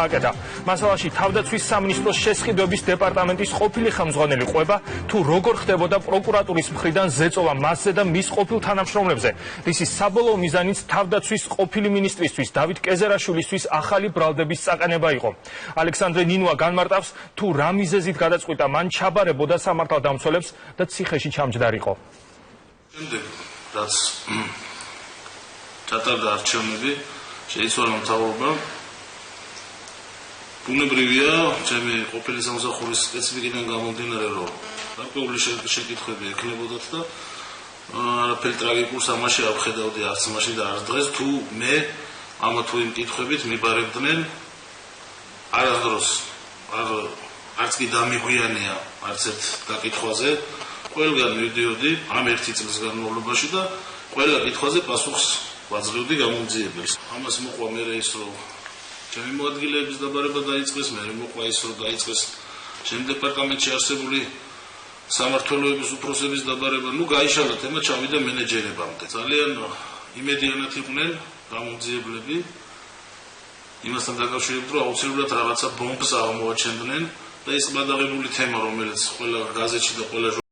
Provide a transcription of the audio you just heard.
აკეთა. მასალაში თავდაცვის სამინისტროს შესყიდვების დეპარტამენტის ყოფილი ხელმძღვანელი ყვება, თუ როგორ ხდებოდა პროკურატურის მხრიდან ზეწოლა მასზე და მის ყოფილ თანამშრომლებზე, რისი საბოლოო მიზანიც თავდაცვის ყოფილი მინისტრისთვის დავით კეზერაშვილისთვის ახალი ბრალდების წაყენება იყო. ალექსანდრე ნინუა განმარტავს, თუ რა მიზეზით გადაწყვიტა მან ჩაბარებოდა სამართალდამცველებს და ციხეში ჩამჯდარიყო. შემდეგ რაც ჩატარდა არჩევნები, შეიცვალა მთავრობამ. ბუნებრივია, ჩემი ყოფილი სამსახურის სპეციფიკიდან გამომდინარე, რომ გარკვეული შეკითხვები ექნებოდათ და არაფერი ტრაგიკულს ამაში არ ვხედავდი არც მაშინ და არც დღეს, თუ მე ამა თუ იმ კითხვებით მიბარებდნენ არასდროს არც კი დამიგვიანია არც ერთ დაკითხვაზე, ყველგან მივდიოდი ამ ერთი წლის განმავლობაში და ყველა კითხვაზე პასუხს ვაძლევდი გამომძიებელს. ამას მოყვა მე ის, რომ ჩემი მოადგილეების დაბარება დაიწყეს, მე მოყვა ის, რომ დაიწყეს ჩემ დეპარტამენტში არსებული სამმართველოების უფროსების დაბარება, გაიშალა თემა, ჩავიდა მენეჯერებამდე. ძალიან იმედიანად იყვნენ გამომძიებლები იმასთან დაკავშირებით, რომ აუცილებლად რაღაცა ბომბს აღმოაჩენდნენ და ის გადაღებული თემა, რომელიც ყველა გაზეთში და ყველა